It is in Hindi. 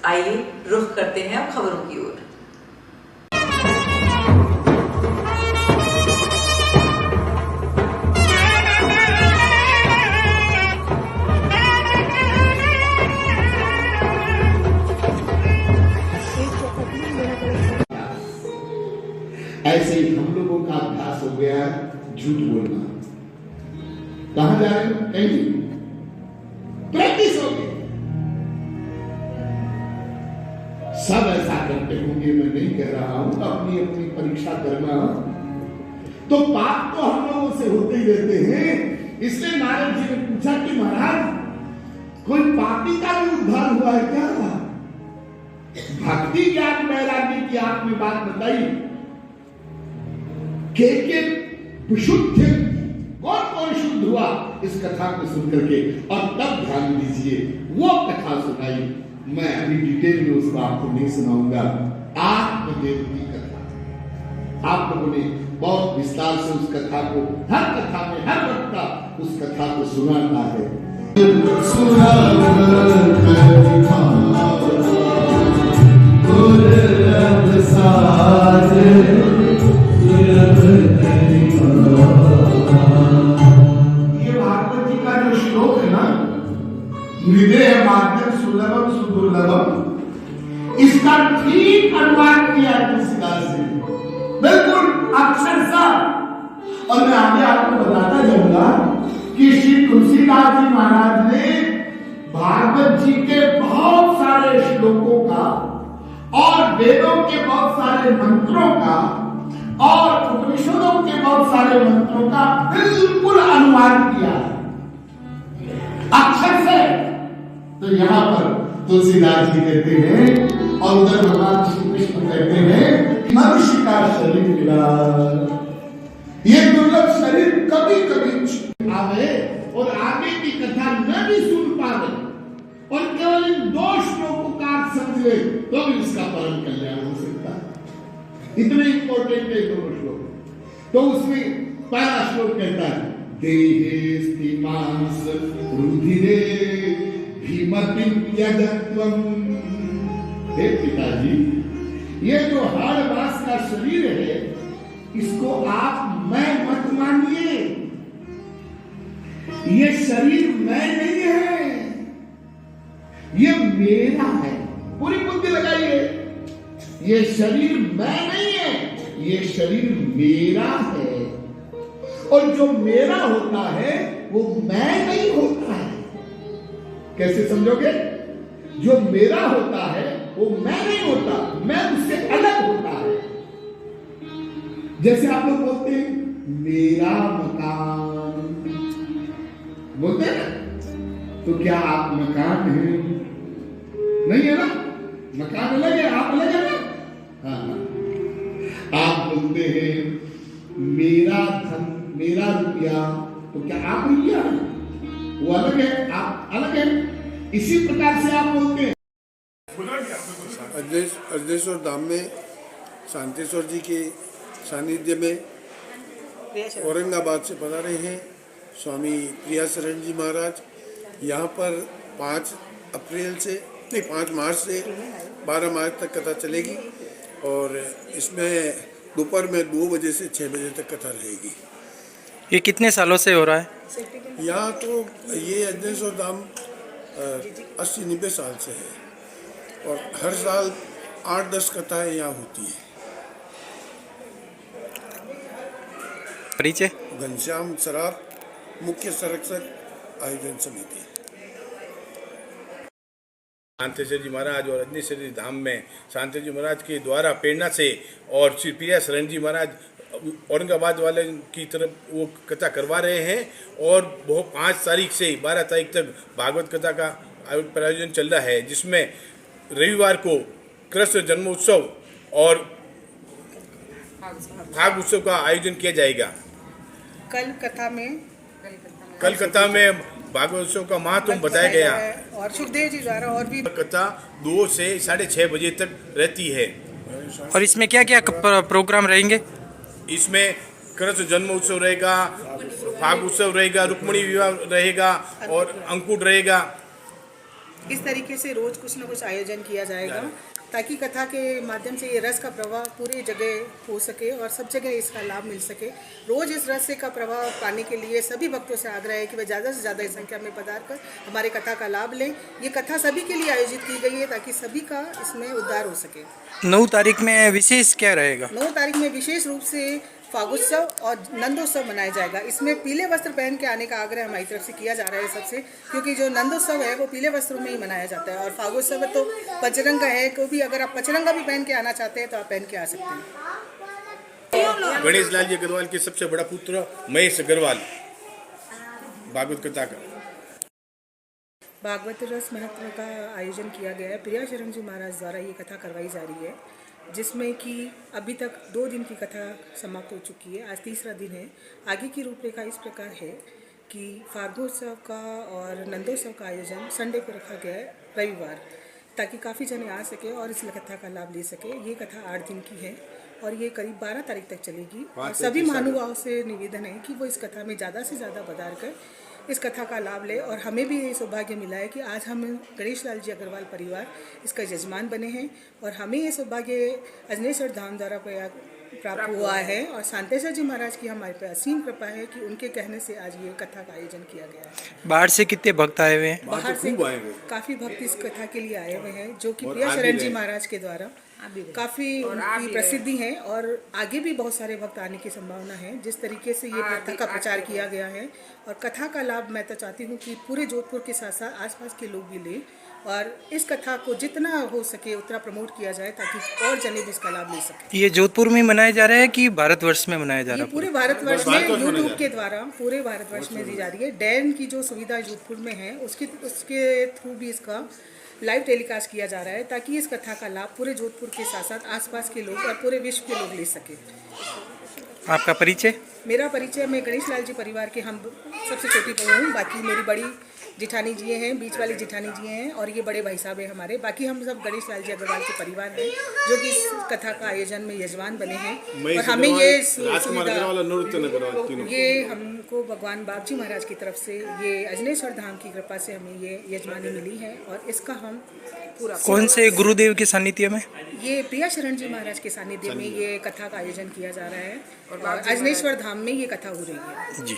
आइए रुख करते हैं अब खबरों की ओर। ऐसे ही हम लोगों का अभ्यास हो गया है झूठ बोलना। कहां जा रहे हो? कहीं प्रैक्टिस हो गई। सब ऐसा करते होंगे, मैं नहीं कह रहा हूं, अपनी अपनी परीक्षा करना। तो पाप तो हम लोगों से होते ही रहते हैं। इसलिए नारद जी ने पूछा कि महाराज कोई पापी का भी उद्धार हुआ है क्या? भक्ति ज्ञान वैराग्य की आपने बात बताई के विशुद्ध कौन कौन शुद्ध हुआ इस कथा को सुनकर के, और तब ध्यान दीजिए वो कथा सुनाई। मैं अभी डिटेल में उसको आपको नहीं सुनाऊंगा। आत्मदेव की कथा आप लोगों ने बहुत विस्तार से उस कथा को, हर कथा में हर वक्ता उस कथा को सुनाता है। हृदय माध्यम सुलभम सुदुर्लभम, इसका ठीक अनुवाद किया तुलसीदास जी, बिल्कुल अक्षरशः। और मैं आगे आपको बताता जाऊंगा कि श्री तुलसीदास जी महाराज ने भागवत जी के बहुत सारे श्लोकों का और वेदों के बहुत सारे मंत्रों का और उपनिषदों के बहुत सारे मंत्रों का बिल्कुल अनुवाद किया अक्षर से। तो यहाँ पर तुलसीदास जी कहते हैं और उधर भगवान श्री कृष्ण कहते हैं मनुष्य का शरीर मिला, ये दुर्लभ शरीर कभी कभी आवे और आगे की कथा न भी सुन पावे और केवल इन दो श्लोकों का अर्थ समझ ले तो भी इसका परम कल्याण हो सकता है। इतने इंपॉर्टेंट है दोनों श्लोक। तो उसमें पहला श्लोक कहता है देहे स्थिमांस रुधिरे भीमतिं यजत्वम। हे पिताजी, ये जो हाड़ मांस का शरीर है इसको आप मैं मत मानिए। ये शरीर मैं नहीं है, ये मेरा है। पूरी बुद्धि लगाइए, ये शरीर मैं नहीं है, ये शरीर मेरा है। और जो मेरा होता है वो मैं नहीं होता है। कैसे समझोगे? जो मेरा होता है वो मैं नहीं होता, मैं उससे अलग होता है। जैसे आप लोग बोलते हैं मेरा मकान, बोलते हैं ना, तो क्या आप मकान हैं? नहीं है ना, मकान अलग है, आप अलग है ना। हाँ, आप बोलते हैं मेरा धन, मेरा रुपया, तो क्या आप रुपया है? वो अलग है, आप अलग है। इसी प्रकार से आप बोलते हैं। अजनेश्वर धाम में शांतेश्वर जी के सानिध्य में औरंगाबाद से पधारे हैं स्वामी प्रिया शरण जी महाराज। यहाँ पर 5 मार्च से 12 मार्च तक कथा चलेगी और इसमें दोपहर में 2 बजे से 6 बजे तक कथा रहेगी। ये कितने सालों से हो रहा है? यहाँ तो ये अजनेश्वर धाम 80-90 साल से है और हर साल 8-10 कथाएं यहाँ होती है। परिचय? घनश्याम सरार, मुख्य संरक्षक, आयोजन समिति। शांतेश्वर जी महाराज और अजनेश्वर जी धाम में शांतेश्वर जी महाराज के द्वारा प्रेरणा से और श्री प्रिया शरण जी महाराज औरंगाबाद वाले की तरफ वो कथा करवा रहे हैं और वो 5 तारीख से 12 तारीख तक भागवत कथा का आयोजन चल रहा है, जिसमें रविवार को कृष्ण जन्मोत्सव और फाग उत्सव का आयोजन किया जाएगा। कल कथा में भागवत उत्सव का महत्व बताया गया और सुखदेव जी द्वारा और भी कथा 2 से 6:30 बजे तक रहती है। और इसमें क्या क्या प्रोग्राम रहेंगे? इसमें कृष्ण जन्म उत्सव रहेगा, फाग उत्सव रहेगा, रुक्मणी विवाह रहेगा और अंकुट रहेगा। इस तरीके से रोज कुछ ना कुछ आयोजन किया जाएगा ताकि कथा के माध्यम से ये रस का प्रवाह पूरी जगह हो सके और सब जगह इसका लाभ मिल सके। रोज इस रस का प्रवाह पाने के लिए सभी भक्तों से आग्रह है कि वे ज़्यादा से ज़्यादा संख्या में पधार कर हमारे कथा का लाभ लें। ये कथा सभी के लिए आयोजित की गई है ताकि सभी का इसमें उद्धार हो सके। 9 तारीख में विशेष क्या रहेगा? 9 तारीख में विशेष रूप से फागोत्सव और नंदोत्सव मनाया जाएगा। इसमें पीले वस्त्र पहन के आने का आग्रह हमारी तरफ से किया जा रहा है सबसे, क्योंकि जो नंदोत्सव है वो पीले वस्त्रों में ही मनाया जाता है और फागोत्सव तो पचरंगा है, क्योंकि अगर आप पचरंगा भी पहन के आना चाहते हैं तो आप पहन के आ सकते हैं। गणेश लाल जी अग्रवाल के सबसे बड़ा पुत्र महेश अग्रवाल भागवत कथा का भागवत रस महत्व का आयोजन किया गया है। प्रिया शरण जी महाराज द्वारा ये कथा करवाई जा रही है, जिसमें कि अभी तक 2 दिन की कथा समाप्त हो चुकी है, आज तीसरा दिन है। आगे की रूपरेखा इस प्रकार है कि फागोत्सव का और नंदोत्सव का आयोजन संडे को रखा गया है, रविवार, ताकि काफ़ी जने आ सके और इस कथा का लाभ ले सके। ये कथा 8 दिन की है और ये करीब 12 तारीख तक चलेगी। और सभी महानुभाव से निवेदन है कि वो इस कथा में ज़्यादा से ज़्यादा पधार कर इस कथा का लाभ ले। और हमें भी ये सौभाग्य मिला है कि आज हम गणेश लाल जी अग्रवाल परिवार इसका यजमान बने हैं और हमें ये सौभाग्य अजनेश्वर धाम द्वारा प्राप्त हुआ है और शांतेश्वर जी महाराज की हमारे पे असीम कृपा है कि उनके कहने से आज ये कथा का आयोजन किया गया है। बाहर से कितने भक्त आए हुए हैं? बाहर से काफ़ी भक्त इस कथा के लिए आए हुए हैं, जो कि प्रिया शरण जी महाराज के द्वारा काफ़ी उनकी प्रसिद्धि है और आगे भी बहुत सारे भक्त आने की संभावना है। जिस तरीके से ये कथा का प्रचार किया गया है और कथा का लाभ मैं तो चाहती हूँ कि पूरे जोधपुर के साथ साथ आसपास के लोग भी लें और इस कथा को जितना हो सके उतना प्रमोट किया जाए ताकि और जने भी इसका लाभ ले सकें। ये जोधपुर में मनाया जा रहा है कि भारतवर्ष में मनाया जा ये रहा है? पूरे भारतवर्ष में यूट्यूब के द्वारा पूरे भारतवर्ष में दी जा रही है। डैन की जो सुविधा जोधपुर में है उसके थ्रू भी इसका लाइव टेलीकास्ट किया जा रहा है ताकि इस कथा का लाभ पूरे जोधपुर के साथ साथ आसपास के लोग और पूरे विश्व के लोग ले सके। आपका परिचय? मेरा परिचय, मैं गणेश लाल जी परिवार के हम सबसे छोटी बहू हूँ। बाकी मेरी बड़ी जिठानी जी हैं, बीच वाली जिठानी जी हैं और ये बड़े भाई साहब हैं हमारे। बाकी हम सब गणेश लाल जी अग्रवाल के परिवार हैं जो कि इस कथा का आयोजन में यजमान बने हैं और हमें ये सुविधा ये हमको भगवान बाबजी महाराज की तरफ से ये अजनेश्वर धाम की कृपा से हमें ये यजमानी मिली है और इसका हम पूरा। कौन से गुरुदेव के सानिध्य में? ये प्रिया शरण जी महाराज के सानिध्य में ये कथा का आयोजन किया जा रहा है और अजनेश्वर धाम में ये कथा हो रही है। जी।